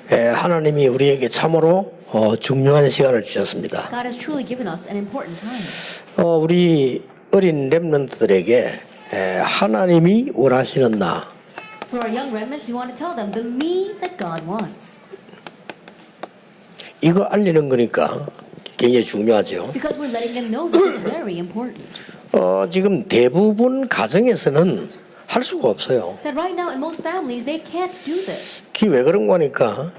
하나님이 우리에게 참으로 중요한 시간을 주셨습니다. God has truly given us an important time. 우리 어린 렘넌트들에게 하나님이 원하시는 나, For our young remnants, we want to tell them the me that God wants. 이거 알리는 거니까 굉장히 중요하죠. Because we're letting them know that it's very important. 지금 대부분 가정에서는 할 수가 없어요. That right now in most families, they can't do this. 그게 왜 그런 거니까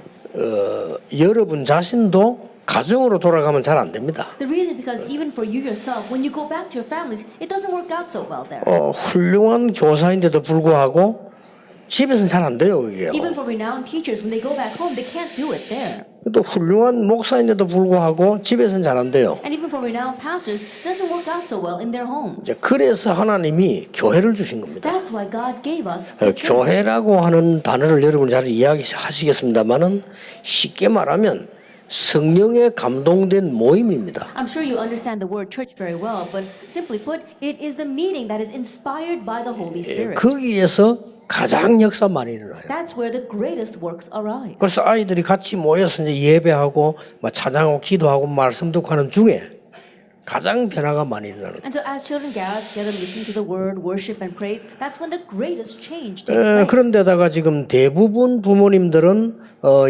여러분 자신도 가정으로 돌아가면 잘 안 됩니다. The reason because even for you yourself, when you go back to your families, it doesn't work out so well there. 훌륭한 교사인데도 불구하고 집에서는 잘 안 돼요, 그게요. Even for renowned teachers, when they go back home, they can't do it there. 또 훌륭한 목사인데도 불구하고 집에서는 잘 안 돼요. And even for renowned pastors, it doesn't work out so well in their homes. 그래서 하나님이 교회를 주신 겁니다. That's why God gave us the church. 교회라고 하는 단어를 여러분 잘 이야기하시겠습니다만은 쉽게 말하면 성령에 감동된 모임입니다. I'm sure you understand the word church very well, but simply put, it is the meeting that is inspired by the Holy Spirit. 거기에서 가장 역사 많이 일어나요. That's where the greatest works arise. 그래서 아이들이 같이 모여서 이제 예배하고 찬양하고 기도하고 말씀 듣고 하는 중에 가장 변화가 많이 일어나는 거예요. And so as children gather together, listen to the word, worship and praise, that's when the greatest change takes place. 그런데다가 지금 대부분 부모님들은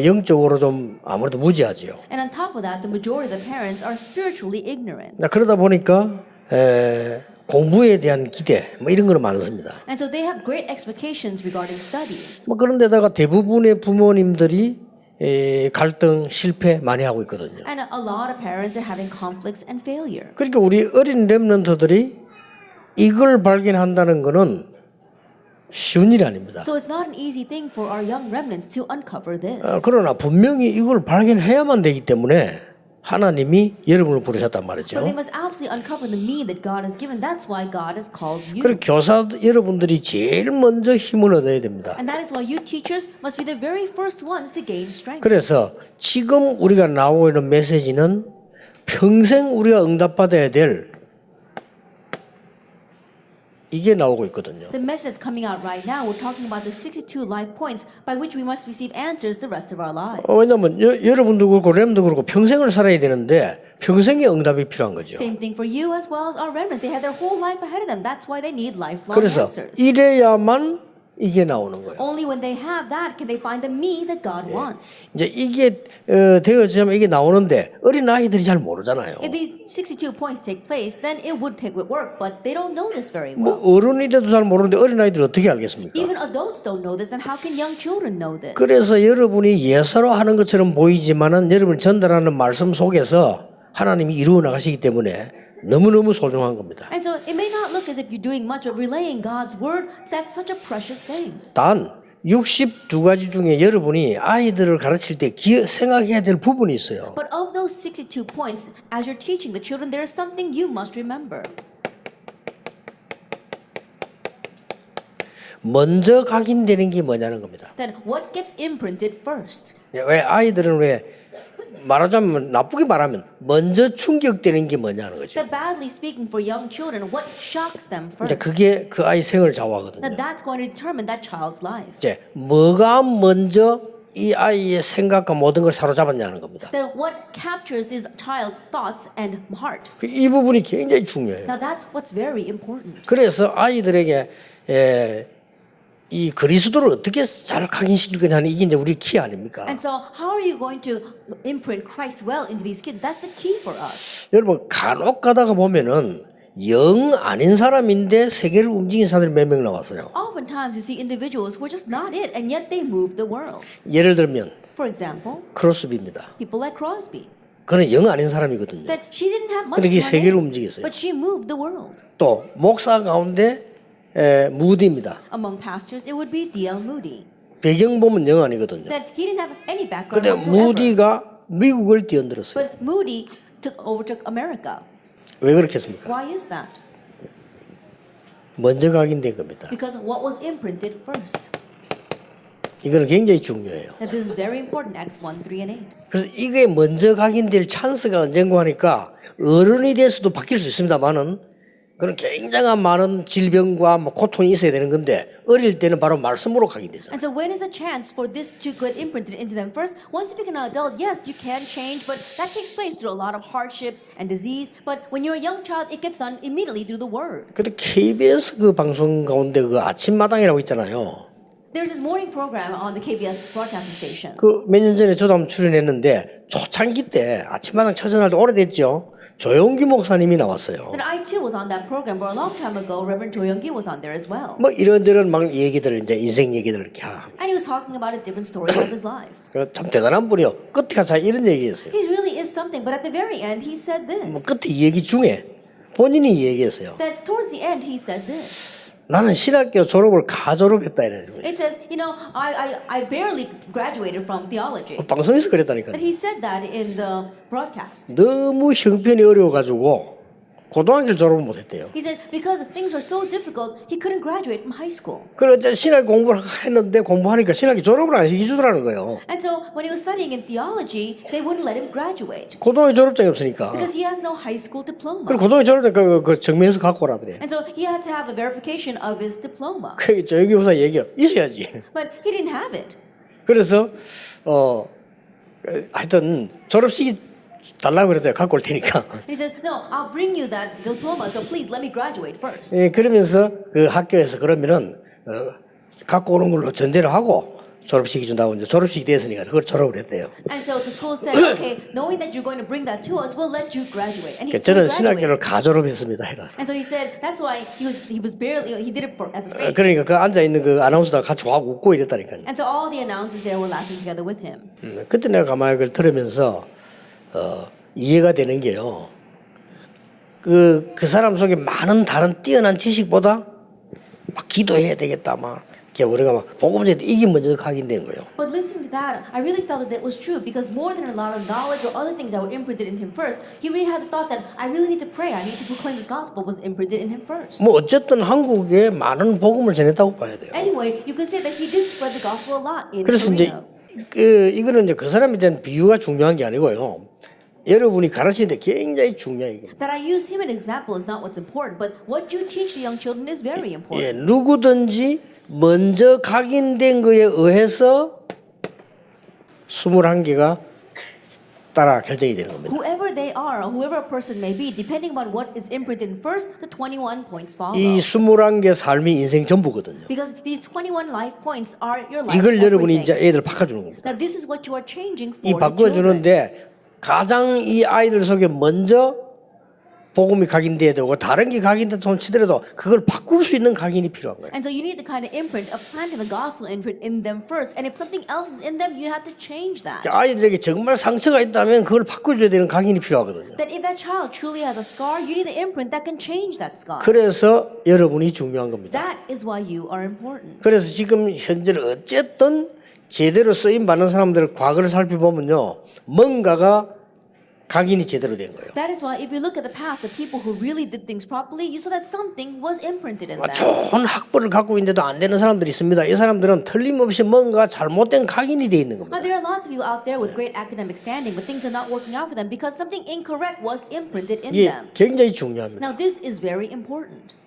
영적으로 좀 아무래도 무지하지요. And on top of that, the majority of the parents are spiritually ignorant. 그러다 보니까 공부에 대한 기대 이런 거는 많습니다. And so they have great expectations regarding studies. 그런데다가 대부분의 부모님들이 갈등, 실패 많이 하고 있거든요. And a lot of parents are having conflicts and failure. 그러니까 우리 어린 렘넌트들이 이걸 발견한다는 거는 쉬운 일이 아닙니다. So it's not an easy thing for our young remnants to uncover this. 그러나 분명히 이걸 발견해야만 되기 때문에 하나님이 여러분을 부르셨단 But 말이죠. they must absolutely uncover the me that God has given. That's why God has called you. 그리고 교사 여러분들이 제일 먼저 힘을 얻어야 됩니다. And that is why you teachers must be the very first ones to gain strength. 그래서 지금 우리가 나오고 있는 메시지는 평생 우리가 응답받아야 될 이게 나오고 있거든요. The message that's coming out right now, we're talking about the 62 life points by which we must receive answers the rest of our lives. 왜냐하면 여러분도 그렇고 렘도 그렇고 평생을 살아야 되는데 평생의 응답이 필요한 거죠. Same thing for you as well as our remnants. They have their whole life ahead of them. That's why they need lifelong 그래서 answers. 이래야만 이게 나오는 거예요. Only when they have that can they find the me that God wants. 이제 이게 되어지면 이게 나오는데 어린 아이들이 잘 모르잖아요. If these 62 points take place, then it would take work, but they don't know this very 뭐 well. 어른이 돼도 잘 모르는데 어린 아이들이 어떻게 알겠습니까? Even adults don't know this, then how can young children know this? 그래서 여러분이 예사로 하는 것처럼 보이지만은 여러분이 전달하는 말씀 속에서 하나님이 이루어 나가시기 때문에 너무너무 소중한 겁니다. And so it may not look as if you're doing much, but relaying God's word, that's such a precious thing. 단 62가지 중에 여러분이 아이들을 가르칠 때 생각해야 될 부분이 있어요. But of those 62 points, as you're teaching the children, there is something you must remember. 먼저 각인되는 게 뭐냐는 겁니다. Then what gets imprinted first? 왜 아이들은 왜 말하자면 나쁘게 말하면 먼저 충격되는 게 뭐냐는 거죠. That badly speaking for young children, what shocks them 이제 first? 그게 그 아이 생을 좌우하거든요. That that's going to determine that child's life. 이제 뭐가 먼저 이 아이의 생각과 모든 걸 사로잡았냐는 겁니다. Then what captures this child's thoughts and heart? 이 부분이 굉장히 중요해요. Now that's what's very important. 그래서 아이들에게 이 그리스도를 어떻게 잘 각인시킬 거냐는 이게 이제 우리 키 아닙니까? And so how are you going to imprint Christ well into these kids? That's the key for us. 여러분 간혹 가다가 보면은 영 아닌 사람인데 세계를 움직인 사람들이 몇 명 나왔어요. Oftentimes you see individuals who are just not it, and yet they move the world. 예를 들면 For example, 크로스비입니다. people like Crosby. 그는 영 아닌 사람이거든요. That she didn't have much 근데 이 money, 세계를 움직였어요. but she moved the world. 또 목사 가운데 무디입니다. Among pastors, it would be D.L. Moody. 배경 보면 영 아니거든요. That he didn't have any background 근데 whatsoever. 무디가 미국을 뛰어들었어요. But Moody overtook America. 왜 그렇겠습니까? Why is that? 먼저 각인된 겁니다. Because what was imprinted first. 이거는 굉장히 중요해요. That this is very important. Acts 1, 3, and 8. 그래서 이게 먼저 각인될 찬스가 언젠가 하니까 어른이 돼서도 바뀔 수 있습니다만은 그런 굉장한 많은 질병과 뭐 고통이 있어야 되는 건데 어릴 때는 바로 말씀으로 각인되잖아요. And so when is a chance for this to get imprinted into them? First, once you become an adult, yes, you can change, but that takes place through a lot of hardships and disease. But when you're a young child, it gets done immediately through the word. 근데 KBS 그 방송 가운데 그 아침마당이라고 있잖아요. There's this morning program on the KBS broadcasting station. 그 몇 년 전에 저도 한번 출연했는데 초창기 때 아침마당 처전할 때 오래됐죠. 조용기 목사님이 나왔어요. And I too was on that program where a long time ago Reverend Cho Young-gi was on there as well. 뭐 이런저런 막 얘기들을 이제 인생 얘기들을 이렇게 하고 And he was talking about a different story of his life. 참 대단한 분이요. 끝에 가서 이런 얘기했어요. He really is something, but at the very end he said 뭐 this. 끝에 이 얘기 중에 본인이 얘기했어요. That towards the end he said this. 나는 신학교 졸업을 가졸업했다 이래요. It says, you know, I barely graduated from theology. 방송에서 그랬다니까요. That he said that in the broadcast. 너무 형편이 어려워가지고 고등학교를 졸업을 못했대요. He said because things were so difficult, he couldn't graduate from high school. 그래서 신학 공부를 했는데 공부하니까 신학교 졸업을 안 시켜주더라는 거예요. And so when he was studying in theology, they wouldn't let him graduate 고등학교 졸업장이 없으니까. because he has no high school diploma. 그리고 고등학교 졸업장 그 증명해서 갖고 오라더래. And so he had to have a verification of his diploma. 그 저기 교사 얘기가 있어야지. But he didn't have it. 그래서 하여튼 졸업식이 달라고 그랬어요. 갖고 올 테니까. He says, no, I'll bring you that diploma, so please let me graduate first. 예, 그러면서 그 학교에서 그러면은 갖고 오는 걸로 전제를 하고 졸업식이 준다고 이제 졸업식이 됐으니까 그걸 졸업을 했대요. And so the school said, okay, knowing that you're going to bring that to us, we'll let you graduate. And he 저는 graduated. 신학교를 가졸업했습니다. 해라. And so he said that's why he was barely he did it for as a fake. 그러니까 그 앉아 있는 그 아나운서가 같이 확 웃고 이랬다니까요. And so all the announcers there were laughing together with him. 그때 내가 가만히 그걸 들으면서 이해가 되는 게요. 그 사람 속에 많은 다른 뛰어난 지식보다 막 기도해야 되겠다 막. 우리가 막 복음전에 이게 먼저 각인된 거예요. But listening to that, I really felt that was true because more than a lot of knowledge or other things that were imprinted in him first, he really had the thought that I really need to pray, I need to proclaim this gospel was imprinted in him first. 뭐 어쨌든 한국에 많은 복음을 전했다고 봐야 돼요. Anyway, you could say that he did spread the gospel a lot in 그래서 이제 Korea. 이거는 이제 그 사람에 대한 비유가 중요한 게 아니고요. 여러분이 가르치는데 굉장히 중요해요. That I use him as an example is not what's important, but what you teach the young children is very important. 예, 누구든지 먼저 각인된 거에 의해서 21개가 따라 결정이 되는 겁니다. Whoever they are, or whoever a person may be, depending on what is imprinted in first, the 21 points follow. 이 21개 삶이 인생 전부거든요. Because these 21 life points are your life. 이걸 여러분이 이제 애들 바꿔주는 겁니다. Now this is what you are changing for 이 the children. 바꿔주는데 가장 이 아이들 속에 먼저 복음이 각인돼야 되고 다른 게 각인됐다 치더라도 그걸 바꿀 수 있는 각인이 필요한 거예요. And so you need the kind of imprint of planting the gospel imprint in them first. And if something else is in them, you have to change that. 아이들에게 정말 상처가 있다면 그걸 바꿔줘야 되는 각인이 필요하거든요. That if that child truly has a scar, you need the imprint that can change that scar. 그래서 여러분이 중요한 겁니다. That is why you are important. 그래서 지금 현재는 어쨌든 제대로 쓰임 받는 사람들 과거를 살펴보면요, 뭔가가 각인이 제대로 된 거예요. That is why if you look at the past, the people who really did things properly, you saw that something was imprinted in them. 좋은 학벌을 갖고 있는데도 안 되는 사람들이 있습니다. 이 사람들은 틀림없이 뭔가 잘못된 각인이 돼 있는 겁니다. There are lots of people out there with great academic standing, but things are not working out for them because something incorrect was imprinted in 이게 them. 굉장히 중요합니다. Now this is very important.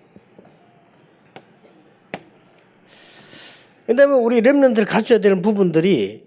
그다음에 우리 렘넌트를 갖춰야 되는 부분들이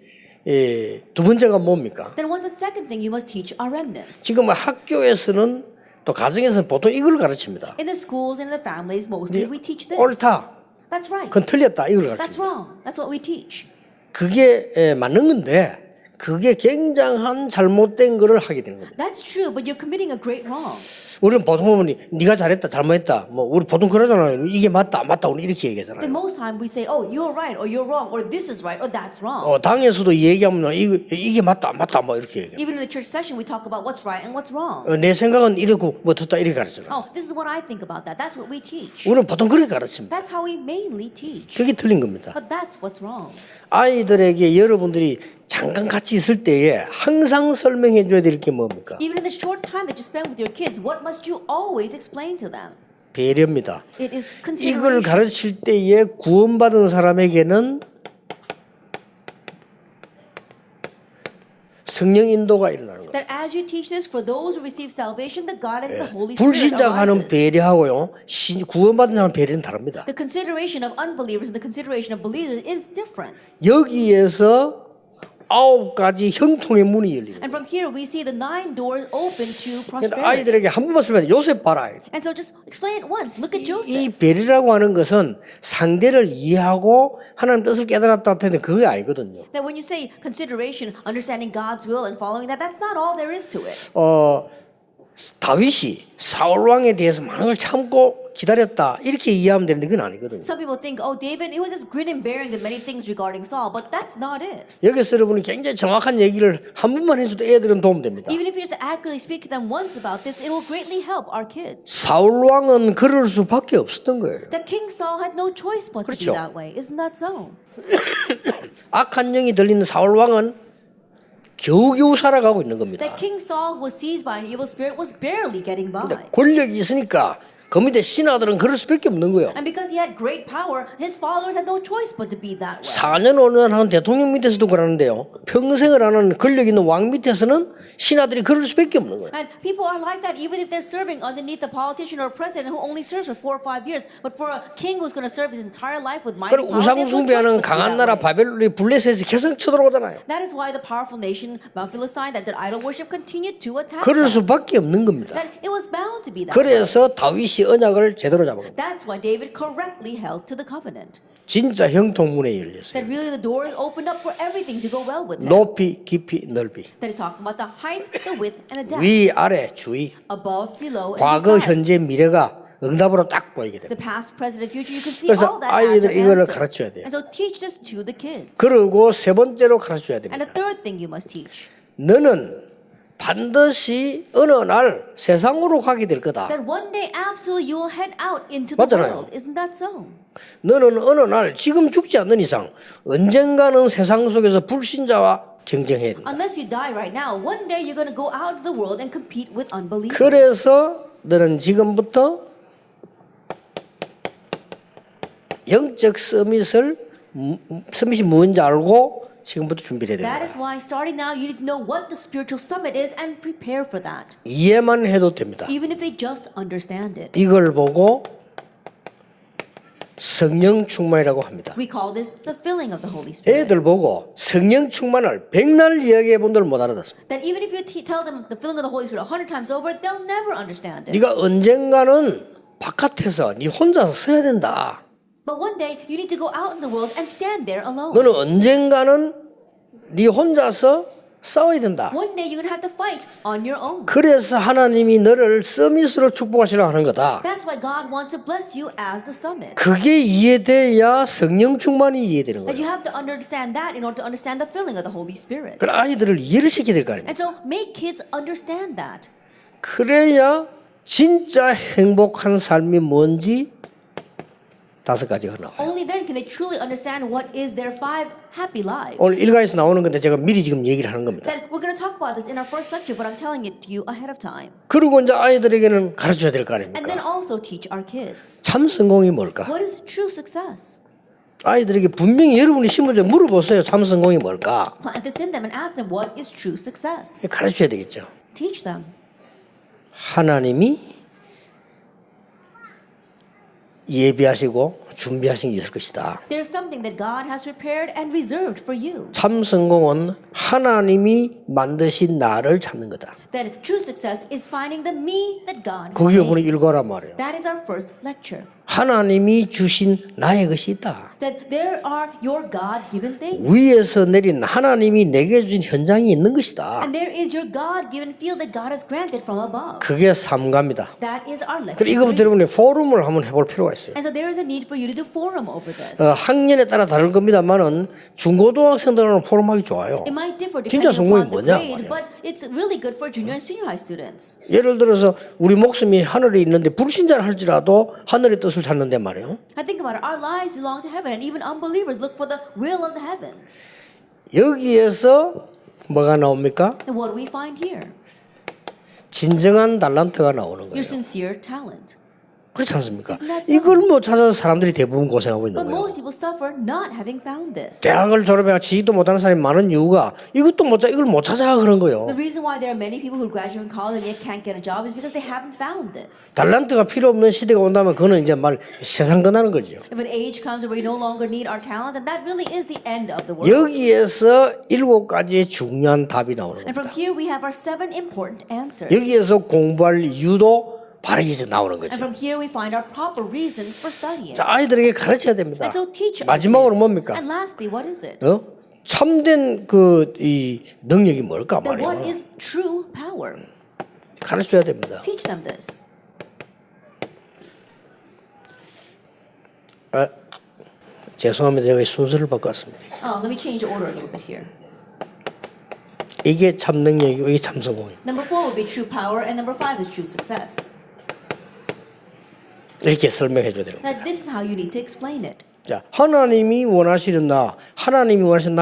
두 번째가 뭡니까? Then what's the second thing you must teach our remnants? 지금 학교에서는 또 가정에서는 보통 이걸 가르칩니다. In the schools and the families, mostly we teach this. 옳다. That's right. 그건 틀렸다. 이걸 That's 가르칩니다. wrong. That's what we teach. 그게 맞는 건데 그게 굉장한 잘못된 거를 하게 되는 겁니다. That's true, but you're committing a great wrong. 우리는 보통 보면 네가 잘했다 잘못했다 뭐 우리 보통 그러잖아요. 이게 맞다 안 맞다 우리 이렇게 The 얘기하잖아요. most time we say, oh, you're right, or you're wrong, or this is right, or that's wrong. 당에서도 얘기하면 이게 맞다 안 맞다 뭐 이렇게 얘기해요. Even in the church session, we talk about what's right and what's wrong. 내 생각은 이렇고 뭐 듣다 이렇게 가르쳐요. Oh, this is what I think about that. That's what we teach. 우리는 보통 그렇게 가르칩니다. That's how we mainly teach. 그게 틀린 겁니다. But that's what's wrong. 아이들에게 여러분들이 잠깐 같이 있을 때에 항상 설명해 줘야 될 게 뭡니까? Even in the short time that you spend with your kids, what must you always explain to them? 배려입니다. It is 이걸 consideration. 가르칠 때에 구원받은 사람에게는 성령 인도가 일어나는 거예요. That as you teach this, for those who receive salvation, the God and the Holy Spirit 불신자가 하는 arises. 배려하고요, 구원받은 사람 배려는 다릅니다. The consideration of unbelievers and the consideration of believers is different. 여기에서 9가지 형통의 문이 열리는 거예요. And from here we see the 9 doors open to 그러니까 prosperity. 아이들에게 한 번만 설명해. 요셉 봐라. And so just explain it once. Look at 이 Joseph. 배려라고 하는 것은 상대를 이해하고 하나님 뜻을 깨달았다 했는데 그게 아니거든요. That when you say consideration, understanding God's will and following that, that's not all there is to it. 다윗이 사울 왕에 대해서 많은 걸 참고 기다렸다 이렇게 이해하면 되는데 그건 아니거든요. Some people think, oh, David, he was just grin and bearing the many things regarding Saul, but that's not it. 여기서 여러분이 굉장히 정확한 얘기를 한 번만 해줘도 애들은 도움됩니다. Even if you just accurately speak to them once about this, it will greatly help our kids. 사울 왕은 그럴 수밖에 없었던 거예요. That King Saul had no choice but to be 그렇죠. that way. Isn't that so? 악한 영이 들리는 사울 왕은 겨우겨우 살아가고 있는 겁니다. That King Saul was seized by an evil spirit was barely getting by. 근데 권력이 있으니까 그 밑에 신하들은 그럴 수밖에 없는 거예요. And because he had great power, his followers had no choice but to be that way. 4년 5년 하는 대통령 밑에서도 그러는데요. 평생을 하는 권력 있는 왕 밑에서는 신하들이 그럴 수밖에 없는 거예요. And people are like that even if they're serving underneath a politician or a president who only serves for 4 or 5 years. But for a king who's going to serve his entire life with mighty 그리고 power, they have no choice 우상숭배하는 but to be 강한 that 나라 way. 바벨론이 블레셋에서 계속 쳐들어오잖아요. That is why the powerful nation, Mount Philistine, that did idol worship, continued to attack 그럴 them. 수밖에 없는 겁니다. That it was bound to be that way. 그래서 다윗이 언약을 제대로 잡은 겁니다. That's why David correctly held to the covenant. 진짜 형통문에 열렸어요. That really the door is opened up for everything to go well with him. 높이, 깊이, 넓이, That is talking about the height, the width, and the depth. 위, 아래, 주위, Above, below, and 과거, beside. 현재, 미래가 응답으로 딱 보이게 됩니다. The past, present, and future, you can see 그래서 all that as 아이들 an 이거를 answer. 가르쳐야 돼요. And so teach this to the kids. 그리고 세 번째로 가르쳐야 And 됩니다. the third thing you must teach. 너는 반드시 어느 날 세상으로 가게 될 거다. That one day absolutely you will head out into the 맞잖아요. world. Isn't that so? 너는 어느 날 지금 죽지 않는 이상 언젠가는 세상 속에서 불신자와 경쟁해야 된다. Unless you die right now, one day you're going to go out of the world and compete with unbelievers. 그래서 너는 지금부터 영적 서밋이 뭔지 알고 지금부터 준비를 해야 That 된다. is why starting now you need to know what the spiritual summit is and prepare for that. 이해만 해도 됩니다. Even if they just understand it. 이걸 보고 성령 충만이라고 합니다. We call this the filling of the Holy Spirit. 애들 보고 성령 충만을 백날 이야기해 본들 못 알아듣습니다. That even if you tell them the filling of the Holy Spirit 100 times over, they'll never understand it. 네가 언젠가는 바깥에서 네 혼자서 서야 된다. But one day you need to go out in the world and stand there alone. 너는 언젠가는 네 혼자서 싸워야 된다. One day you're going to have to fight on your own. 그래서 하나님이 너를 서밋으로 축복하시려고 하는 거다. That's why God wants to bless you as the summit. 그게 이해돼야 성령 충만이 이해되는 That you 거예요. have to understand that in order to understand the filling of the Holy Spirit. 그래 아이들을 이해를 시켜야 될 거 아닙니까? And so make kids understand that. 그래야 진짜 행복한 삶이 뭔지 5가지가 나와요. Only then can they truly understand what is their 5 happy lives. 오늘 일가에서 나오는 건데 제가 미리 지금 얘기를 하는 겁니다. Then we're going to talk about this in our first lecture, but I'm telling it to you ahead of time. 그리고 이제 아이들에게는 가르쳐야 될 거 And then 아닙니까? also teach our kids. 참 성공이 뭘까? What is true success? 아이들에게 분명히 여러분이 신문에 물어보세요. 참 성공이 뭘까? Plant this in them and ask them what is true success. 가르쳐야 되겠죠. Teach them. 하나님이 예비하시고 준비하신 게 있을 것이다. There's something that God has prepared and reserved for you. 참 성공은 하나님이 만드신 나를 찾는 거다. Then true success is finding the me that God has 그게 made. 오늘 일과란 말이에요. That is our first lecture. 하나님이 주신 나의 것이 있다. That there are your God-given things. 위에서 내린 하나님이 내게 주신 현장이 있는 것이다. And there is your God-given field that God has granted from above. 그게 삼가입니다. That is our lecture. 그리고 이거부터 여러분이 포럼을 한번 해볼 필요가 있어요. And so there is a need for you to do forum over this. 학년에 따라 다를 겁니다만은 중고등학생들은 포럼하기 좋아요. It might differ 진짜 depending 성공이 upon the 뭐냐 grade, 말이야. but it's really good for junior and senior high students. 예를 들어서 우리 목숨이 하늘에 있는데 불신자를 할지라도 하늘의 뜻을 찾는데 말이에요. I think about it. Our lives belong to heaven, and even unbelievers look for the will of the heavens. 여기에서 뭐가 나옵니까? And what do we find here? 진정한 달란트가 나오는 Your 거예요. sincere talent. 그렇지 않습니까? Isn't that so? 이걸 못 찾아서 사람들이 대부분 고생하고 있는 But 거예요. most people suffer not having found this. 대학을 졸업해 지도 못하는 사람이 많은 이유가 이것도 못 찾아, 이걸 못 찾아 그런 거예요. The reason why there are many people who graduate from college and yet can't get a job is because they haven't found this. 달란트가 필요 없는 시대가 온다면 그거는 이제 말 세상 끝나는 거죠. If an age comes where we no longer need our talent, then that really is the end of the world. 여기에서 7가지의 중요한 답이 나오는 And 겁니다. from here we have our 7 important answers. 여기에서 공부할 이유도 바르게 이제 나오는 거죠. And from here we find our proper reason for studying. 자, 아이들에게 가르쳐야 됩니다. And so teach our 마지막으로 kids. 뭡니까? And lastly, what is it? 참된 이 능력이 뭘까 Then what 말이에요. is true power? 가르쳐야 됩니다. Teach them this. 죄송합니다. 제가 순서를 바꿨습니다. Let me change the order a little bit here. 이게 참 능력이고 이게 참 성공이에요. Number 4 will be true power, and number 5 is true success. 이렇게 설명해 줘야 돼요. Now, this is how you need to explain it. 자, 하나님이 원하시는 하나님이 원하시는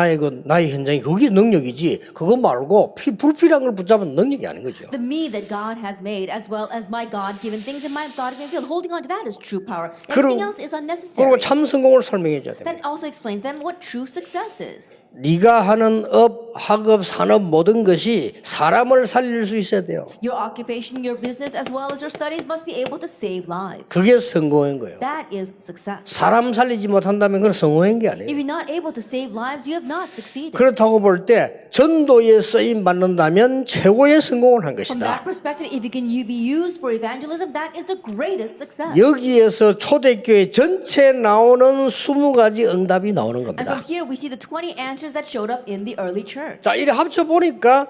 나의 현장이 그게 능력이지. 그거 말고 불필요한 걸 붙잡은 능력이 아닌 거죠. The me that God has made, as well as my God-given things in my God-given field, holding on to that is true power. Everything else is unnecessary. 그리고 참 성공을 설명해 줘야 됩니다. Then also explain to them what true success is. 네가 하는 업, 학업, 산업 모든 것이 사람을 살릴 수 있어야 돼요. Your occupation, your business, as well as your studies must be able to save lives. 그게 성공인 거예요. That is success. 사람 살리지 못한다면 그건 성공인 게 아니에요. If you're not able to save lives, you have not succeeded. 그렇다고 볼 때 전도에 쓰임 받는다면 최고의 성공을 한 From that 것이다. perspective, if you can be used for evangelism, that is the greatest success. 여기에서 초대교회 전체에 나오는 20가지 응답이 나오는 And 겁니다. from here, we see the 20 answers that showed up in the early church. 자, 이래 합쳐 보니까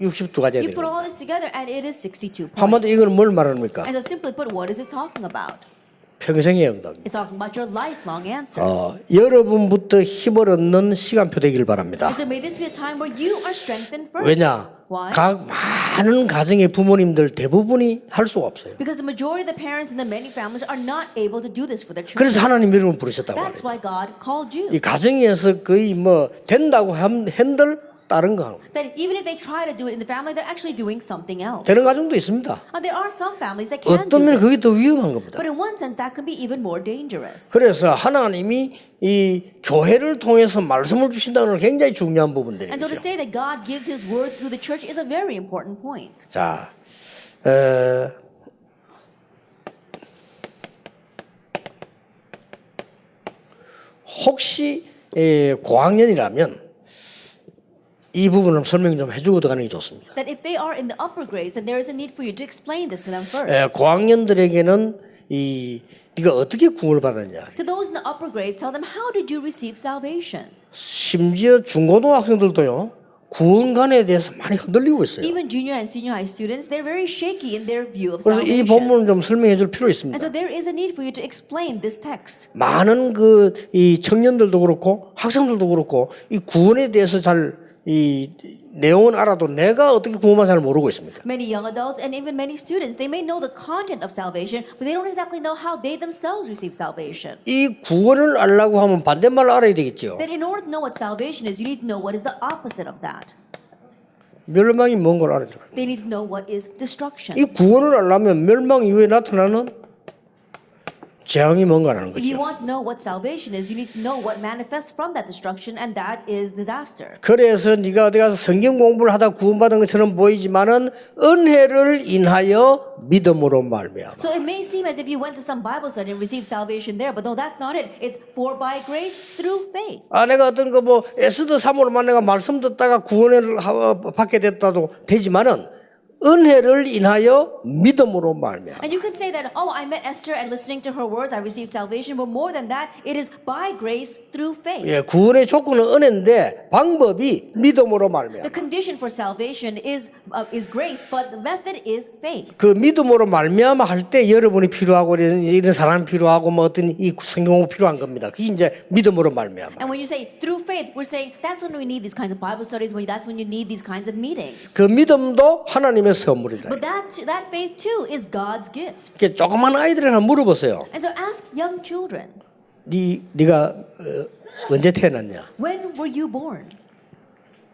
62가지가 You 되는 put 거예요. all this together, and it is 62 한마디로 points. 이건 뭘 말합니까? And so simply put, what is this talking about? 평생의 응답입니다. It's talking about your lifelong answers. 여러분부터 힘을 얻는 시간표 되기를 바랍니다. And so may this be a time where you are strengthened first. 왜냐? Why? 각 많은 가정의 부모님들 대부분이 할 수가 없어요. Because the majority of the parents in the many families are not able to do this for their children. 그래서 하나님 여러분 부르셨다고 That's 말해요. why God called you. 이 가정에서 거의 뭐 된다고 한들 다른 거 하는 거예요. That even if they try to do it in the family, they're actually doing something else. 되는 가정도 있습니다. There are some families that can do 어떤 면 그게 this. 더 위험한 겁니다. But in one sense, that can be even more dangerous. 그래서 하나님이 이 교회를 통해서 말씀을 주신다는 건 굉장히 중요한 부분들이죠. And so to say that God gives His word through the church is a very important point. 자, 혹시 고학년이라면 이 부분을 설명 좀 해주고 들어가는 게 좋습니다. That if they are in the upper grades, then there is a need for you to explain this to them first. 고학년들에게는 네가 어떻게 구원을 받았냐. To those in the upper grades, tell them, how did you receive salvation? 심지어 중고등학생들도요. 구원관에 대해서 많이 흔들리고 있어요. Even junior and senior high students, they're very shaky in their view of 그래서 이 salvation. 본문을 좀 설명해 줄 필요 있습니다. And so there is a need for you to explain this text. 많은 이 청년들도 그렇고 학생들도 그렇고 이 구원에 대해서 이 내용은 알아도 내가 어떻게 구원만 잘 모르고 있습니다. Many young adults and even many students, they may know the content of salvation, but they don't exactly know how they themselves receive salvation. 이 구원을 알라고 하면 반대말로 알아야 되겠죠. That in order to know what salvation is, you need to know what is the opposite of that. 멸망이 뭔 걸 알아야 돼요. They need to know what is destruction. 이 구원을 알려면 멸망 이후에 나타나는 재앙이 뭔가 하는 If you 거죠. want to know what salvation is, you need to know what manifests from that destruction, and that is disaster. 그래서 네가 어디 가서 성경 공부를 하다 구원받은 것처럼 보이지만은 은혜를 인하여 믿음으로 말미암아. So it may seem as if you went to some Bible study and received salvation there, but no, that's not it. It's for by grace through faith. 내가 어떤 에스더 사모로만 내가 말씀 듣다가 구원을 받게 됐다도 되지만은 은혜를 인하여 믿음으로 말미암아. And you could say that, oh, I met Esther and listening to her words, I received salvation. But more than that, it is by grace through faith. 구원의 조건은 은혜인데 방법이 믿음으로 The 말미암아. condition for salvation is grace, but the method is faith. 그 믿음으로 말미암아 할 때 여러분이 필요하고 이런 사람이 필요하고 뭐 어떤 이 성경이 필요한 겁니다. 그게 이제 믿음으로 말미암아. And when you say through faith, we're saying that's when we need these kinds of Bible studies. That's when you need these kinds of meetings. 그 믿음도 하나님의 선물이다. But that faith too is God's gift. 조그만 아이들이나 물어보세요. And so ask young children, 네가 언제 태어났냐? when were you born?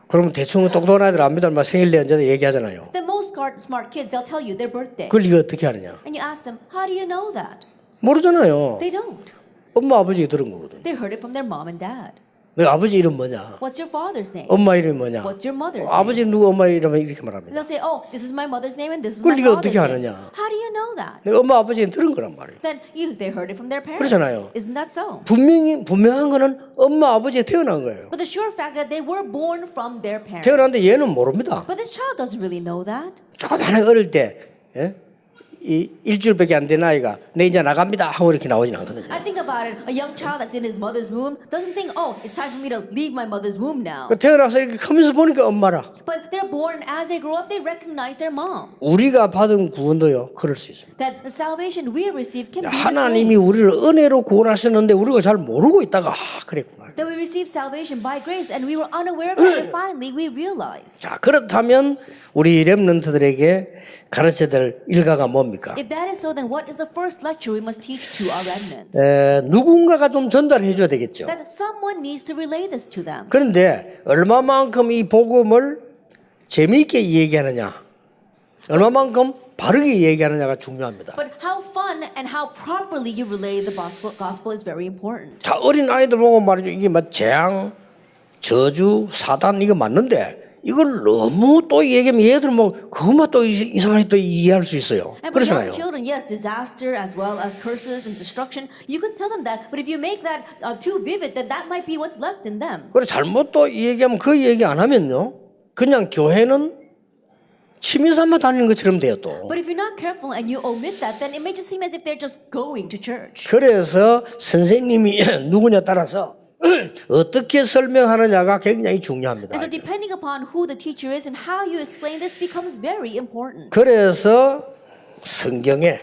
그러면 대충 똑똑한 아이들 안 믿으면 생일 내 언제나 얘기하잖아요. The most smart kids, they'll tell you their birthday. 그걸 네가 어떻게 하느냐? And you ask them, how do you know that? 모르잖아요. They don't. 엄마 아버지가 들은 거거든. They heard it from their mom and dad. 내 아버지 이름 뭐냐? What's your father's name? 엄마 이름이 뭐냐? What's your mother's name? 아버지 누구 엄마 이름은 이렇게 And 말합니다. they'll say, oh, this is my mother's name and this is 그걸 my 네가 father's 어떻게 name. 아느냐? How do you know that? 내가 엄마 아버지는 들은 거란 말이에요. Then they heard it from their parents. 그렇잖아요. Isn't that so? 분명한 거는 엄마 아버지에 태어난 거예요. But the sure fact that they were born from their parents. 태어났는데 얘는 모릅니다. But this child doesn't really know that. 조그마한 어릴 때 예? 이 일주일밖에 안 된 아이가 내 이제 나갑니다 하고 이렇게 나오진 않거든요. I think about it. A young child that's in his mother's womb doesn't think, oh, it's time for me to leave my mother's womb now. 태어나서 이렇게 크면서 보니까 엄마라. But they're born as they grow up, they recognize their mom. 우리가 받은 구원도요 그럴 수 있습니다. That the salvation we have received can be the 하나님이 same. 우리를 은혜로 구원하셨는데 우리가 잘 모르고 있다가 그랬구나. That we received salvation by grace and we were unaware of it and finally we realized. 자 그렇다면 우리 렘넌트들에게 가르쳐야 될 일가가 뭡니까? If that is so, then what is the first lecture we must teach to our remnants? 누군가가 좀 전달해 줘야 되겠죠. That someone needs to relay this to them. 그런데 얼마만큼 이 복음을 재미있게 얘기하느냐, 얼마만큼 바르게 얘기하느냐가 중요합니다. But how fun and how properly you relay the gospel is very important. 자 어린 아이들 보고 말이죠. 이게 막 재앙, 저주, 사단 이거 맞는데 이걸 너무 또 얘기하면 얘들 뭐 그것만 또 이상하게 또 이해할 수 있어요. And for young 그렇잖아요. children, yes, disaster as well as curses and destruction, you can tell them that. But if you make that too vivid, then that might be what's left in them. 그래 잘못 또 얘기하면 그 얘기 안 하면요, 그냥 교회는 취미 삼아 다니는 것처럼 돼요 또. But if you're not careful and you omit that, then it may just seem as if they're just going to church. 그래서 선생님이 누구냐 따라서 어떻게 설명하느냐가 굉장히 중요합니다. And so depending upon who the teacher is and how you explain this becomes very important. 그래서 성경에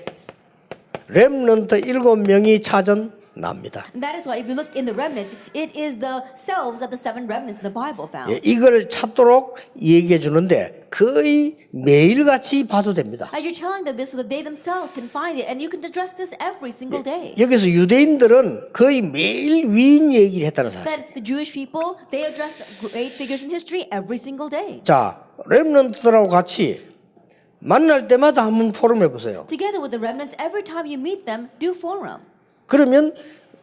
렘넌트 7명이 찾아납니다. And that is why if you look in the remnants, it is the selves that the 7 remnants in the Bible found. 이걸 찾도록 얘기해 주는데 거의 매일같이 봐도 됩니다. And you're telling them this so that they themselves can find it and you can address this every single day. 여기서 유대인들은 거의 매일 위인 얘기를 했다는 사실. That the Jewish people, they addressed great figures in history every single day. 자, 렘넌트들하고 같이 만날 때마다 한번 포럼해 보세요. Together with the remnants, every time you meet them, do forum. 그러면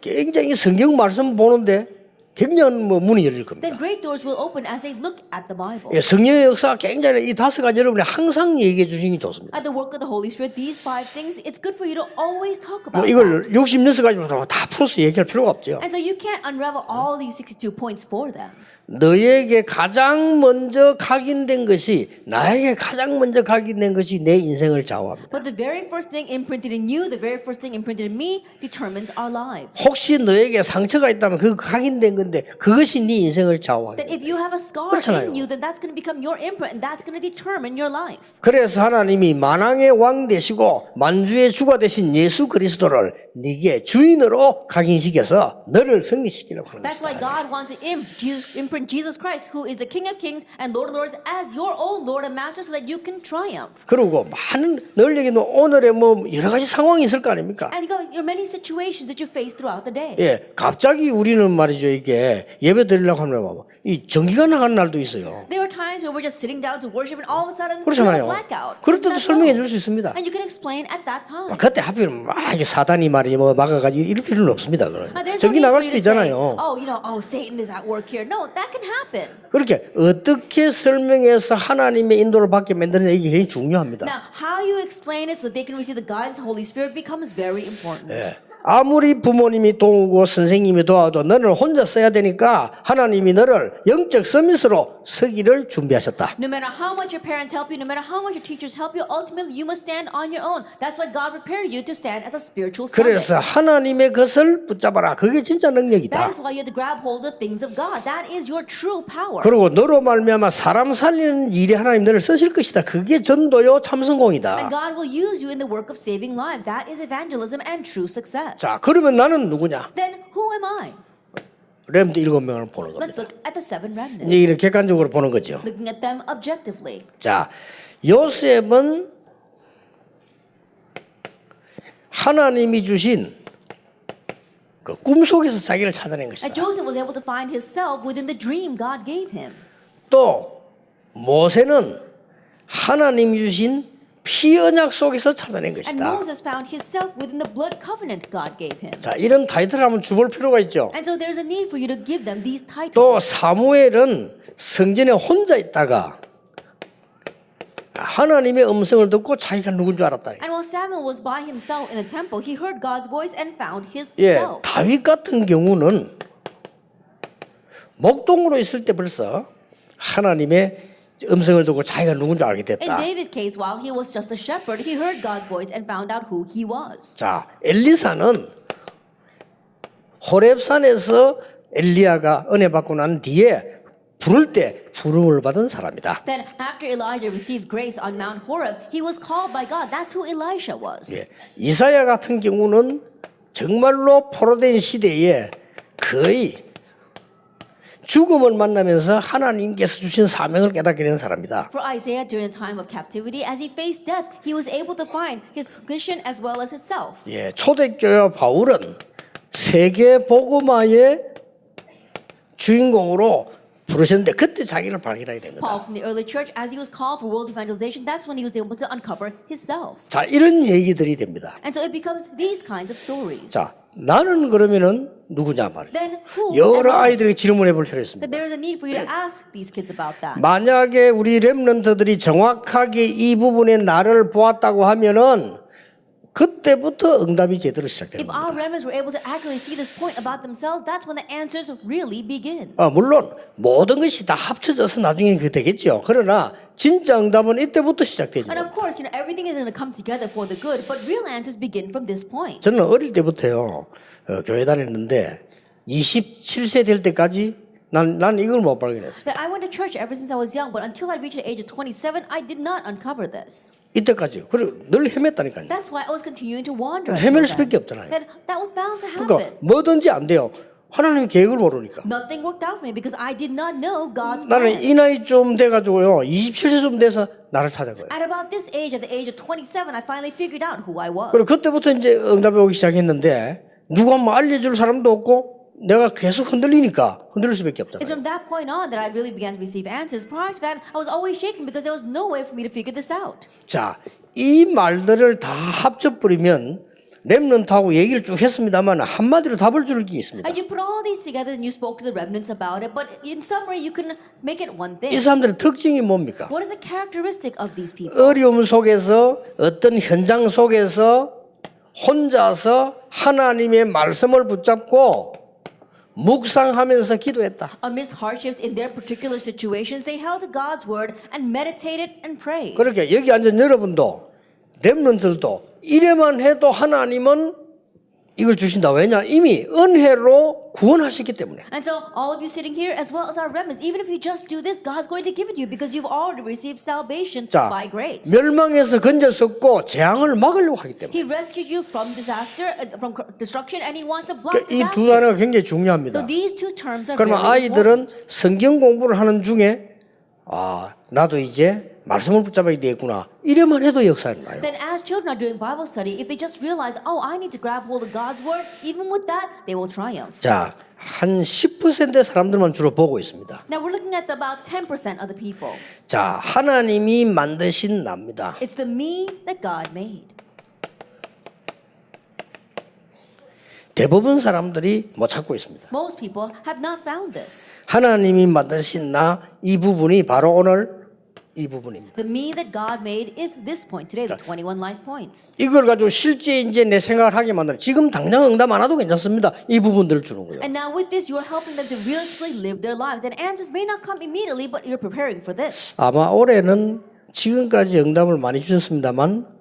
굉장히 성경 말씀 보는데 굉장한 문이 열릴 겁니다. Then great doors will open as they look at the Bible. 예, 성령의 역사가 굉장히 이 5가지 여러분이 항상 얘기해 주시는 게 좋습니다. At the work of the Holy Spirit, these 5 things, it's good for you to always talk 뭐 about. 이걸 66가지 다 풀어서 얘기할 필요가 없죠. And so you can't unravel all these 62 points for them. 너에게 가장 먼저 각인된 것이 나에게 가장 먼저 각인된 것이 내 인생을 좌우합니다. But the very first thing imprinted in you, the very first thing imprinted in me, determines our lives. 혹시 너에게 상처가 있다면 그 각인된 건데 그것이 네 인생을 좌우합니다. That if you have a scar 그렇잖아요. in you, then that's going to become your imprint, and that's going to determine your life. 그래서 하나님이 만왕의 왕 되시고 만주의 주가 되신 예수 그리스도를 네게 주인으로 각인시켜서 너를 승리시키려고 하는 That's why 것이다. God wants to imprint Jesus Christ, who is the King of Kings and Lord of Lords, as your own Lord and Master, so that you can triumph. 그리고 많은 너에게는 오늘의 뭐 여러 가지 상황이 있을 거 아닙니까? And there are many situations that you face throughout the day. 예, 갑자기 우리는 말이죠 이게 예배 드리려고 하면 이 전기가 나가는 날도 있어요. There are times where we're just sitting down to worship, and all of a sudden there's a 그렇잖아요. blackout. 그럴 Isn't 때도 that 설명해 so? 줄 수 있습니다. And you can explain at that time. 그때 하필 막 이게 사단이 말이 뭐 막아가지고 이럴 필요는 없습니다. There's 전기 no 나갈 need 수도 for you to say, 있잖아요. oh, Satan is at work here. No, that can happen. 그렇게 어떻게 설명해서 하나님의 인도를 받게 만드느냐 이게 굉장히 중요합니다. Now, how you explain it so that they can receive the guidance of the Holy Spirit becomes very important. 예. 아무리 부모님이 도우고 선생님이 도와도 너는 혼자 써야 되니까 하나님이 너를 영적 서밋으로 서기를 준비하셨다. No matter how much your parents help you, no matter how much your teachers help you, ultimately you must stand on your own. That's why God prepared you to stand as a spiritual 그래서 summit. 하나님의 것을 붙잡아라. 그게 진짜 That 능력이다. is why you have to grab hold of things of God. That is your true power. 그리고 너로 말미암아 사람 살리는 일에 하나님 너를 쓰실 것이다. 그게 전도요 And 참성공이다. God will use you in the work of saving lives. That is evangelism and true success. 자, 그러면 나는 누구냐? Then who am I? 렘드 7명을 보는 Let's 겁니다. look at the 7 remnants. 이제 이렇게 객관적으로 보는 거죠. Looking at them objectively. 자, 요셉은 하나님이 주신 그 꿈속에서 자기를 찾아낸 And 것이다. Joseph was able to find himself within the dream God gave him. 또 모세는 하나님이 주신 피 언약 속에서 찾아낸 And 것이다. Moses found himself within the blood covenant God gave him. 자, 이런 타이틀을 한번 주볼 필요가 있죠. And so there's a need for you to give them these titles. 또 사무엘은 성전에 혼자 있다가 하나님의 음성을 듣고 자기가 누군 줄 알았다. And while Samuel was by himself in the temple, he heard God's voice and found 예, himself. 다윗 같은 경우는 목동으로 있을 때 벌써 하나님의 음성을 듣고 자기가 누군지 알게 In 됐다. David's case, while he was just a shepherd, he heard God's voice and found out who he was. 자, 엘리사는 호렙산에서 엘리야가 은혜 받고 난 뒤에 부를 때 부름을 받은 사람이다. Then, after Elijah received grace on Mount Horeb, he was called by God. That's who Elisha was. 예, 이사야 같은 경우는 정말로 포로된 시대에 거의 죽음을 만나면서 하나님께서 주신 사명을 깨닫게 된 사람이다. For Isaiah, during the time of captivity, as he faced death, he was able to find his mission as well as himself. 예, 초대교회 바울은 세계 복음화의 주인공으로 부르셨는데 그때 자기를 발견하게 됩니다. Paul from the early church, as he was called for world evangelization, that's when he was able to uncover himself. 자, 이런 얘기들이 됩니다. And so it becomes these kinds of stories. 자, 나는 그러면은 누구냐 말이에요. Then who? 여러 am I? 아이들에게 질문해 볼 필요가 That 있습니다. there is a need for you to ask these kids about that. 만약에 우리 렘넌트들이 정확하게 이 부분에 나를 보았다고 하면은 그때부터 응답이 제대로 시작되는 If 겁니다. our remnants were able to accurately see this point about themselves, that's when the answers really begin. 물론 모든 것이 다 합쳐져서 나중에 그 되겠죠. 그러나 진짜 응답은 이때부터 시작되죠. And of course, everything is going to come together for the good, but real answers begin from this point. 저는 어릴 때부터요 교회 다녔는데 27세 될 때까지 난 이걸 못 발견했어요. That I went to church ever since I was young, but until I reached the age of 27, I did not uncover this. 이때까지. 그리고 늘 헤맸다니까요. That's why I was continuing to wander. 헤맬 until 수밖에 then. 없잖아요. That was bound to 그러니까 happen. 뭐든지 안 돼요. 하나님의 계획을 모르니까. Nothing worked out for me because I did not know God's 나는 plan. 이 나이쯤 돼가지고요 27세쯤 돼서 나를 찾은 거예요. At about this age, at the age of 27, I finally figured out who I was. 그리고 그때부터 이제 응답이 오기 시작했는데 누가 뭐 알려줄 사람도 없고 내가 계속 흔들리니까 흔들릴 수밖에 It's 없잖아요. from that point on that I really began to receive answers. Prior to that, I was always shaken because there was no way for me to figure this out. 자, 이 말들을 다 합쳐버리면 렘넌트하고 얘기를 쭉 했습니다만 한마디로 답을 줄 게 있습니다. And you put all these together and you spoke to the remnants about it, but in summary, you can make it one thing. 이 사람들의 특징이 뭡니까? What is the characteristic of these people? 어려움 속에서 어떤 현장 속에서 혼자서 하나님의 말씀을 붙잡고 묵상하면서 기도했다. Amidst hardships in their particular situations, they held to God's word and meditated and prayed. 그렇게 여기 앉은 여러분도 렘넌트들도 이래만 해도 하나님은 이걸 주신다. 왜냐? 이미 은혜로 구원하셨기 때문에. And so, all of you sitting here, as well as our remnants, even if you just do this, God's going to give it to you because you've already received salvation 자, by grace. 멸망에서 건졌었고 재앙을 막으려고 하기 때문에. He rescued you from disaster, from destruction, and He wants to block 이 두 단어가 disasters. 굉장히 So 중요합니다. these two terms are 그러면 very 아이들은 important. 성경 공부를 하는 중에 나도 이제 말씀을 붙잡아야 되겠구나. 이래만 해도 역사가 나요. Then as children are doing Bible study, if they just realize, oh, I need to grab hold of God's word, even with that, they will triumph. 자, 한 10%의 사람들만 주로 보고 있습니다. Now we're looking at about 10% of the people. 자, 하나님이 만드신 납니다. It's the me that God made. 대부분 사람들이 못 찾고 있습니다. Most people have not found this. 하나님이 만드신 나 이 부분이 바로 오늘 이 부분입니다. The me that God made is this point today, the 21 life points. 이걸 가지고 실제 이제 내 생각을 하게 만드는 지금 당장 응답 안 와도 괜찮습니다. 이 부분들을 주는 거예요. And now with this, you're helping them to realistically live their lives. And answers may not come immediately, but you're preparing for this. 아마 올해는 지금까지 응답을 많이 주셨습니다만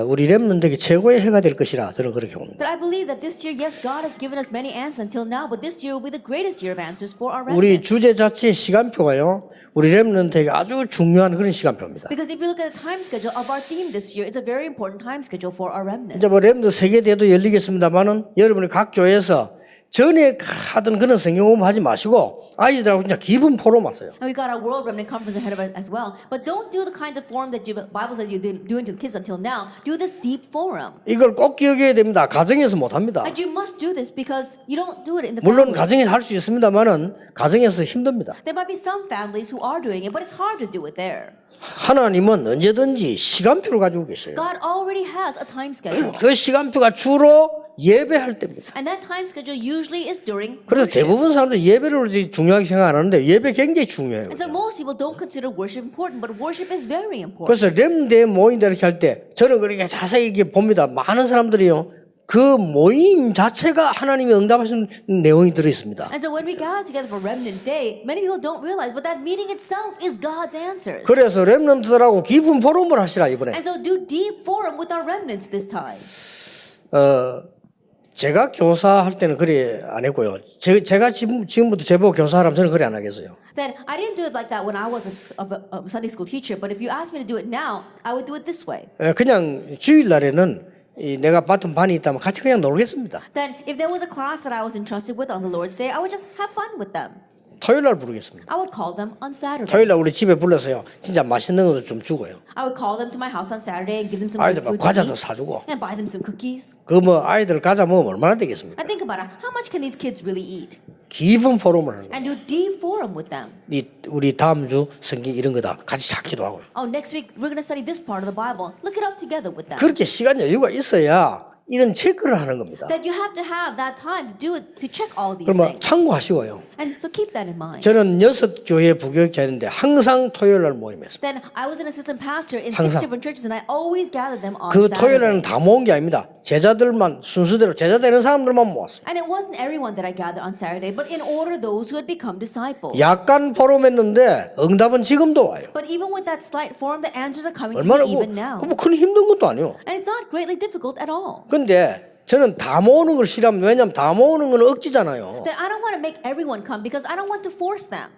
우리 렘넌트에게 최고의 해가 될 것이라 저는 그렇게 봅니다. But I believe that this year, yes, God has given us many answers until now, but this year will be the greatest year of answers for our 우리 remnants. 주제 자체의 시간표가요. 우리 렘넌트에게 아주 중요한 그런 시간표입니다. Because if you look at the time schedule of our theme this year, it's a very important time schedule for our remnants. 이제 뭐 렘넌트 세계 대회도 열리겠습니다만은 여러분이 각 교회에서 전에 하던 그런 성경 공부 하지 마시고 아이들하고 진짜 깊은 포럼 하세요. And we got our World Remnant Conference ahead of us as well. But don't do the kind of forum that the Bible says you're doing to the kids until now. Do this deep forum. 이걸 꼭 기억해야 됩니다. 가정에서 못 합니다. And you must do this because you don't do it in the 물론 family. 가정에 할 수 있습니다만은 가정에서 힘듭니다. There might be some families who are doing it, but it's hard to do it there. 하나님은 언제든지 시간표를 가지고 계세요. God already has a time schedule. 그 시간표가 주로 예배할 때입니다. And that time schedule usually is during 그래서 worship. 대부분 사람들이 예배를 중요하게 생각 안 하는데 예배 굉장히 중요해요. And so most people don't consider worship important, but worship is very important. 그래서 렘대 모임들 이렇게 할 때 저는 그렇게 자세히 이렇게 봅니다. 많은 사람들이요. 그 모임 자체가 하나님이 응답하시는 내용이 들어 있습니다. And so when we gather together for Remnant Day, many people don't realize, but that meeting itself is God's answers. 그래서 렘넌트들하고 깊은 포럼을 하시라 이번에. And so do deep forum with our remnants this time. 제가 교사할 때는 그래 안 했고요. 제가 지금부터 제보고 교사하라면 저는 그래 안 하겠어요. Then I didn't do it like that when I was a Sunday school teacher, but if you ask me to do it now, I would do it this way. 그냥 주일날에는 내가 맡은 반이 있다면 같이 그냥 놀겠습니다. Then if there was a class that I was entrusted with on the Lord's Day, I would just have fun with them. 토요일날 부르겠습니다. I would call them on Saturday. 토요일날 우리 집에 불러서요. 진짜 맛있는 것도 좀 주고요. I would call them to my house on Saturday and give them some 아이들 good 막 food to 과자도 eat 사주고. and buy them some cookies. 그 뭐 아이들 과자 먹으면 얼마나 되겠습니까? And think about it. How much can these kids really eat? 깊은 포럼을 하는 거예요. And do deep forum with them. 우리 다음 주 성경 이런 거다 같이 찾기도 하고요. Oh, next week we're going to study this part of the Bible. Look it up together with them. 그렇게 시간 여유가 있어야 이런 체크를 하는 겁니다. That you have to have that time to do it, to check all these 그러면 things. 참고하시고요. And so keep that in mind. 저는 6교회 부교육자였는데 항상 토요일날 모임했습니다. Then I was an assistant pastor in 항상. 6 different churches, and I always gathered them on 그 Saturday. 토요일에는 다 모은 게 아닙니다. 제자들만 순서대로 제자 되는 사람들만 모았습니다. And it wasn't everyone that I gathered on Saturday, but in order those who had become disciples. 약간 포럼했는데 응답은 지금도 와요. But even with that slight form, the answers are coming to 얼마나 me even now. 큰 힘든 것도 아니에요. And it's not greatly difficult at all. 근데 저는 다 모으는 걸 싫어합니다. 왜냐하면 다 모으는 건 억지잖아요. Then I don't want to make everyone come because I don't want to force them.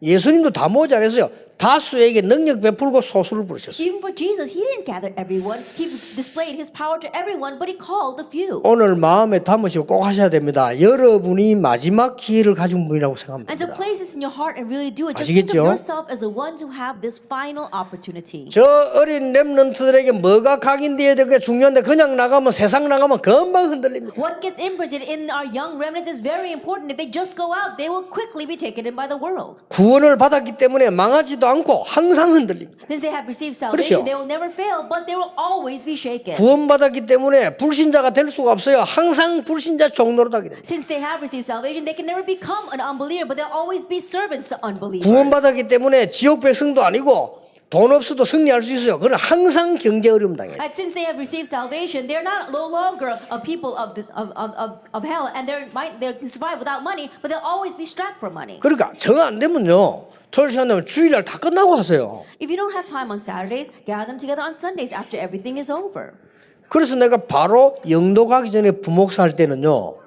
예수님도 다 모으지 않았어요. 다수에게 능력 베풀고 소수를 부르셨어요. Even for Jesus, he didn't gather everyone. He displayed his power to everyone, but he called the few. 오늘 마음에 담으시고 꼭 하셔야 됩니다. 여러분이 마지막 기회를 가진 분이라고 생각하면 And so 됩니다. place this in your heart and really do it. Just think of 아시겠죠? yourself as the ones who have this final opportunity. 저 어린 렘넌트들에게 뭐가 각인되어야 될 게 중요한데 그냥 나가면 세상 나가면 금방 흔들립니다. What gets imprinted in our young remnants is very important. If they just go out, they will quickly be taken in by the world. 구원을 받았기 때문에 망하지도 않고 항상 흔들립니다. Since they have received salvation, 그렇죠. they will never fail, but they will always be shaken. 구원받았기 때문에 불신자가 될 수가 없어요. 항상 불신자 종로로 가게 됩니다. Since they have received salvation, they can never become an unbeliever, but they'll always be servants to unbelievers. 구원받았기 때문에 지옥 백성도 아니고 돈 없어도 승리할 수 있어요. 그러나 항상 경제 어려움 당해요. And since they have received salvation, they're no longer a people of hell, and they can survive without money, but they'll always be strapped for money. 그러니까 정 안 되면요. 토요일 시간 되면 주일날 다 끝나고 하세요. If you don't have time on Saturdays, gather them together on Sundays after everything is over. 그래서 내가 바로 영도 가기 전에 부목사 할 때는요.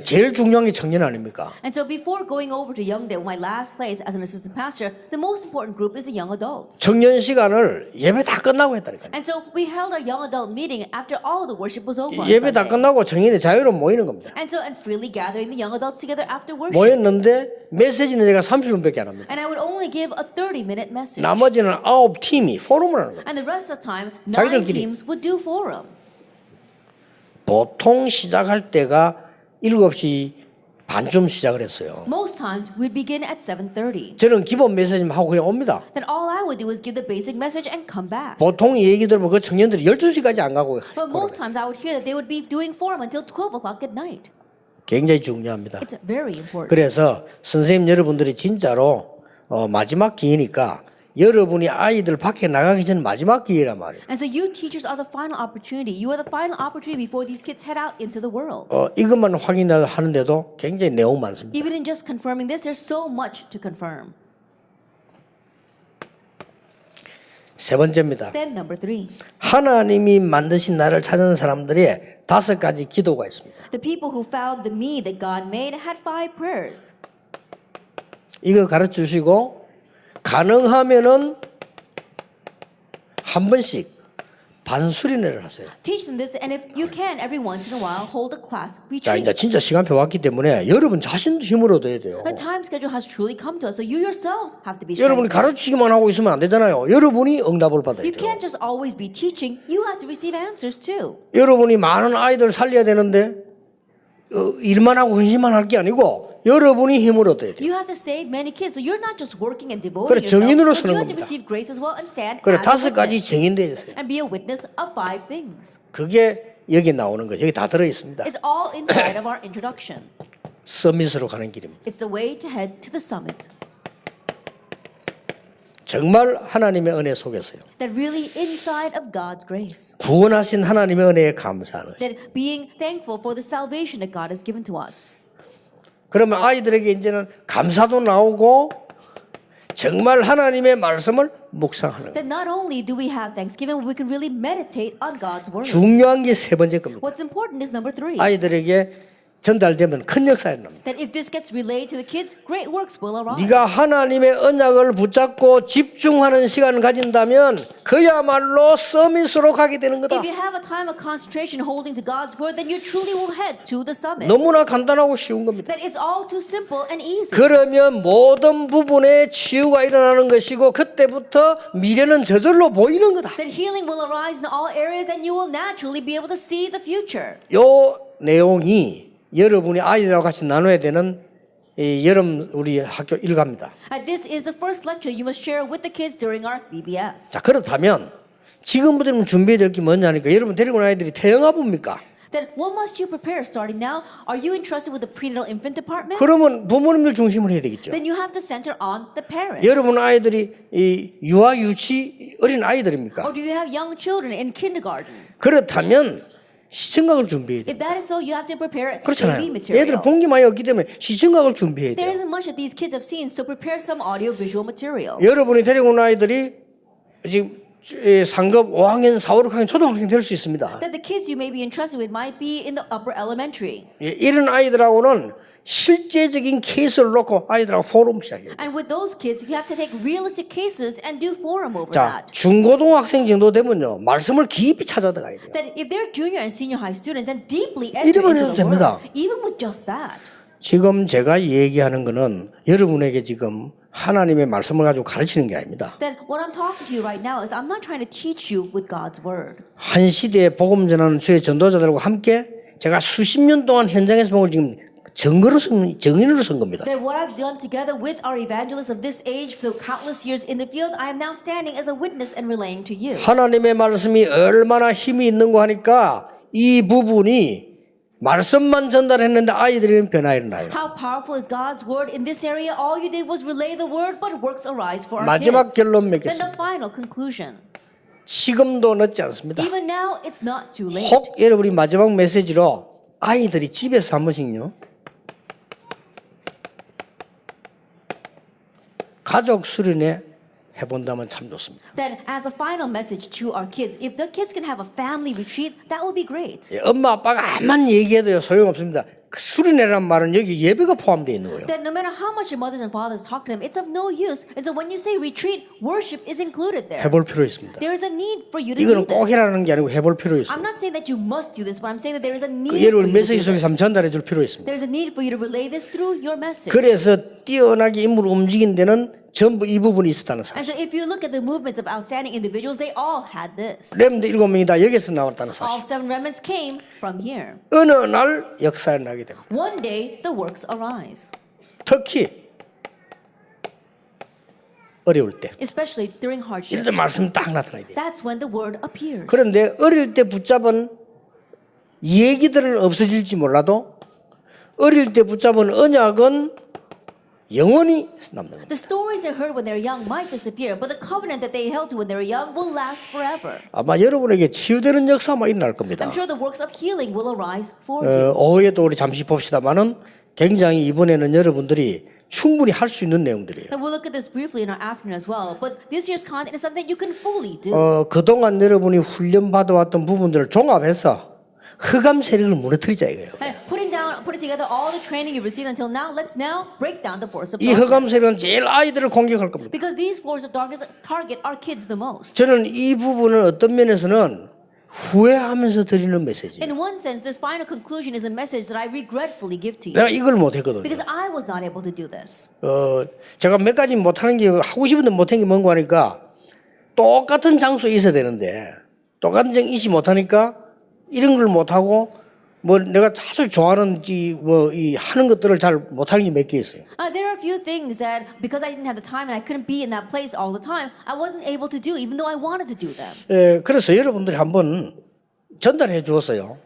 제일 중요한 게 청년 아닙니까? And so before going over to Youngdae, my last place as an assistant pastor, the most important group is the young adults. 청년 시간을 예배 다 끝나고 했다니까요. And so we held our young adult meeting after all the worship was over on 예배 다 Sunday. 끝나고 청년이 자유로 모이는 겁니다. And freely gathering the young adults together after worship. 모였는데 메시지는 제가 30분밖에 안 합니다. And I would only give a 30-minute message. 나머지는 9팀이 포럼을 하는 겁니다. And the rest of the time, 9 자기들끼리. teams would do forum. 보통 시작할 때가 7시 반쯤 시작을 했어요. Most times we'd begin at 7:30. 저는 기본 메시지만 하고 그냥 옵니다. Then all I would do is give the basic message and come back. 보통 얘기 들으면 그 청년들이 12시까지 안 가고 But most times I would hear that they would be doing forum until 12 o'clock at night. 굉장히 중요합니다. It's very important. 그래서 선생님 여러분들이 진짜로 마지막 기회니까 여러분이 아이들 밖에 나가기 전 마지막 기회란 말이에요. And so you teachers are the final opportunity. You are the final opportunity before these kids head out into the world. 이것만 확인하는데도 굉장히 내용 많습니다. Even in just confirming this, there's so much to confirm. 세 번째입니다. Then number 3. 하나님이 만드신 나를 찾는 사람들의 5가지 기도가 있습니다. The people who found the me that God made had 5 prayers. 이거 가르쳐 주시고 가능하면은 한 번씩 반수련회를 하세요. Teach them this, and if you can, every once in a while, hold a class 자, 이제 retreat. 진짜 시간표 왔기 때문에 여러분 자신도 힘을 얻어야 돼요. The time schedule has truly come to us, so you yourselves have to be 여러분이 strengthened. 가르치기만 하고 있으면 안 되잖아요. 여러분이 응답을 받아야 You 돼요. can't just always be teaching, you have to receive answers too. 여러분이 많은 아이들 살려야 되는데 일만 하고 헌신만 할 게 아니고 여러분이 힘을 얻어야 돼요. You have to save many kids, so you're not just working and devoting 그래, yourself, 증인으로 but 서는 you have to 겁니다. receive grace as well and stand 그래, as a 5가지 witness 증인되어 있어요. and be a witness of 5 things. 그게 여기 나오는 거예요. 여기 다 들어 있습니다. It's all inside of our introduction. 서밋으로 가는 길입니다. It's the way to head to the summit. 정말 하나님의 은혜 속에서요. That really inside of God's grace. 구원하신 하나님의 은혜에 감사하는. That being thankful for the salvation that God has given to us. 그러면 아이들에게 이제는 감사도 나오고 정말 하나님의 말씀을 묵상하는 거예요. That not only do we have thanksgiving, we can really meditate on God's word. 중요한 게 세 번째 겁니다. What's important is number 3. 아이들에게 전달되면 큰 역사가 납니다. That if this gets relayed to the kids, great works will arise. 네가 하나님의 언약을 붙잡고 집중하는 시간을 가진다면 그야말로 서밋으로 가게 되는 거다. If you have a time of concentration holding to God's word, then you truly will head to the summit. 너무나 간단하고 쉬운 겁니다. That it's all too simple and easy. 그러면 모든 부분에 치유가 일어나는 것이고 그때부터 미래는 저절로 보이는 거다. That healing will arise in all areas and you will naturally be able to see the future. 요 내용이 여러분이 아이들하고 같이 나눠야 되는 이 여름 우리 학교 일과입니다. And this is the first lecture you must share with the kids during our BBS. 자, 그렇다면 지금부터 준비해야 될 게 뭐냐니까 여러분 데리고 온 아이들이 태영아부입니까? Then what must you prepare starting now? Are you entrusted with the prenatal infant department? 그러면 부모님들 중심으로 해야 되겠죠. Then you have to center on the parents. 여러분 아이들이 이 유아 유치 어린 아이들입니까? Or do you have young children in kindergarten? 그렇다면 시청각을 준비해야 돼요. If that is so, you have to prepare 그렇잖아요. AV material. 애들 본 게 많이 없기 때문에 시청각을 준비해야 There 돼요. isn't much that these kids have seen, so prepare some audio-visual material. 여러분이 데리고 온 아이들이 지금 상급 5학년, 4, 5학년 초등학생 될 수 있습니다. That the kids you may be entrusted with might be in the upper elementary. 이런 아이들하고는 실제적인 케이스를 놓고 아이들하고 포럼 시작해요. And with those kids, you have to take realistic cases and do forum over 자, that. 중고등학생 정도 되면요 말씀을 깊이 찾아 들어가야 돼요. That if they're junior and senior high students, and deeply enter 이러면 into 해도 the 됩니다. word, even with just that. 지금 제가 얘기하는 거는 여러분에게 지금 하나님의 말씀을 가지고 가르치는 게 아닙니다. Then what I'm talking to you right now is I'm not trying to teach you with God's word. 한 시대에 복음 전하는 주의 전도자들과 함께 제가 수십 년 동안 현장에서 복음을 지금 증인으로 선 겁니다. That what I've done together with our evangelists of this age through countless years in the field, I am now standing as a witness and relaying to you. 하나님의 말씀이 얼마나 힘이 있는고 하니까 이 부분이 말씀만 전달했는데 아이들에게는 변화가 일어나요. How powerful is God's word in this area? All you did was relay the word, but works arise for our 마지막 kids. 결론 Then 맺겠습니다. the final conclusion. 지금도 늦지 않습니다. Even now, it's not too late. 혹 여러분이 마지막 메시지로 아이들이 집에서 한 번씩요 가족 수련회 해본다면 참 좋습니다. Then, as a final message to our kids, if the kids can have a family retreat, that would be great. 엄마 아빠가 암만 얘기해도요 소용없습니다. 그 수련회란 말은 여기 예배가 포함되어 있는 거예요. That no matter how much your mothers and fathers talk to them, it's of no use. And so when you say retreat, worship is included there. 해볼 필요 있습니다. There is a need for you to do 이거는 꼭 this. 해라는 게 아니고 해볼 필요 있어요. I'm not saying that you must do this, but I'm saying that there is a 그 need for 여러분 you to 메시지 do 속에서 한번 this. 전달해 줄 필요 있습니다. There's a need for you to relay this through your message. 그래서 뛰어나게 인물을 움직인 데는 전부 이 부분이 있었다는 And 사실. so if you look at the movements of outstanding individuals, they all had this. 렘드 7명이 다 여기서 나왔다는 All 사실. 7 remnants came from here. 어느 날 역사에 나게 됩니다. One day, the works arise, 특히 어려울 때. especially during 이럴 hardships. 때 말씀이 딱 나타나야 돼요. That's when the word appears. 그런데 어릴 때 붙잡은 얘기들은 없어질지 몰라도 어릴 때 붙잡은 언약은 영원히 남는 겁니다. The stories they heard when they were young might disappear, but the covenant that they held to when they were young will last forever. 아마 여러분에게 치유되는 역사만 일어날 겁니다. I'm sure the works of healing will arise for you. 오후에도 우리 잠시 봅시다만은 굉장히 이번에는 여러분들이 충분히 할 수 있는 내용들이에요. And we'll look at this briefly in our afternoon as well. But this year's content is something you can fully do. 그동안 여러분이 훈련 받아왔던 부분들을 종합해서 흑암 세력을 무너뜨리자 이거예요. And putting together all the training you've received until now, let's now break down the force of 이 흑암 darkness. 세력은 제일 아이들을 공격할 겁니다. Because these forces of darkness target our kids the most. 저는 이 부분은 어떤 면에서는 후회하면서 드리는 메시지. In one sense, this final conclusion is a message that I regretfully give to you 내가 이걸 못했거든요. because I was not able to do this. 제가 몇 가지 못하는 게 하고 싶은데 못한 게 뭔가 하니까 똑같은 장소에 있어야 되는데 똑같은 장소에 있지 못하니까 이런 걸 못하고 뭐 내가 아주 좋아하는 이 하는 것들을 잘 못하는 게 몇 개 있어요. There are a few things that because I didn't have the time and I couldn't be in that place all the time, I wasn't able to do even though I wanted to do them. 그래서 여러분들이 한번 전달해 주었어요.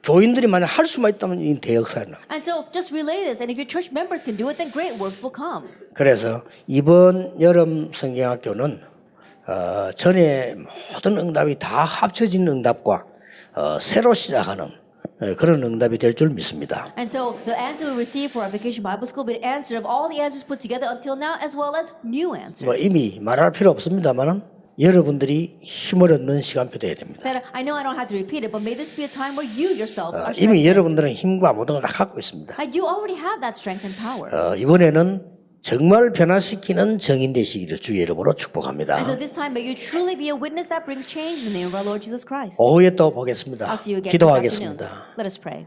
교인들이 만약 할 수만 있다면 이 대역사에 나. And so just relay this, and if your church members can do it, then great works will come. 그래서 이번 여름 성경학교는 전에 모든 응답이 다 합쳐진 응답과 새로 시작하는 그런 응답이 될 줄 믿습니다. And so the answer we receive for our Vacation Bible School will be an answer of all the answers put together until now, as well as new answers. 뭐 이미 말할 필요 없습니다만은 여러분들이 힘을 얻는 시간표 돼야 됩니다. That I know I don't have to repeat it, but may this be a time where you yourselves are 이미 strengthened. 여러분들은 힘과 모든 걸 다 갖고 있습니다. You already have that strength and power. 이번에는 정말 변화시키는 정인 되시기를 주의 이름으로 축복합니다. And so this time, may you truly be a witness that brings change in the name of our Lord Jesus Christ. 오후에 또 보겠습니다. I'll see you again this afternoon. 기도하겠습니다. Let us pray.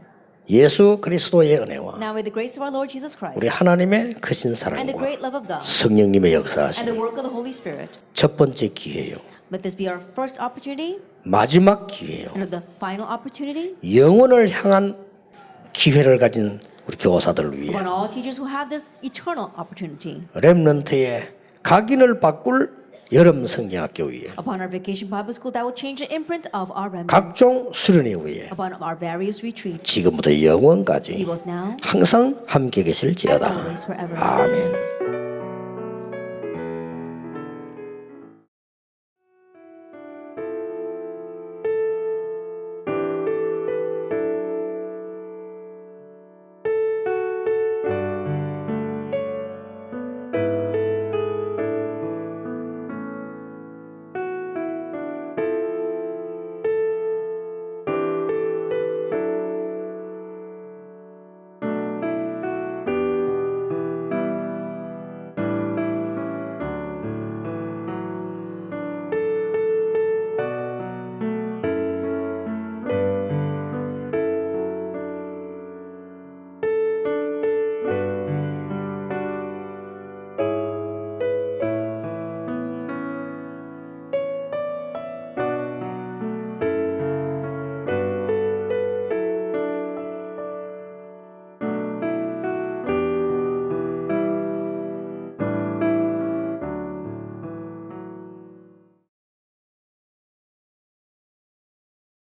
예수 그리스도의 은혜와 Now, may the grace of our Lord Jesus Christ 우리 하나님의 크신 and the 사랑과 great love of God 성령님의 and the 역사하신 work of the Holy Spirit, 첫 번째 기회요. let this be our first opportunity 마지막 기회요. and the final opportunity 영혼을 향한 기회를 가진 우리 교사들을 위해 upon all teachers who have this eternal opportunity. 렘넌트의 각인을 바꿀 여름 성경학교 위에 Upon our Vacation Bible School that will change the imprint of our remnants. 각종 수련회 위에 Upon our various retreats. 지금부터 Be 영원까지 both now 항상 함께 and 계실지어다. always forever. 아멘.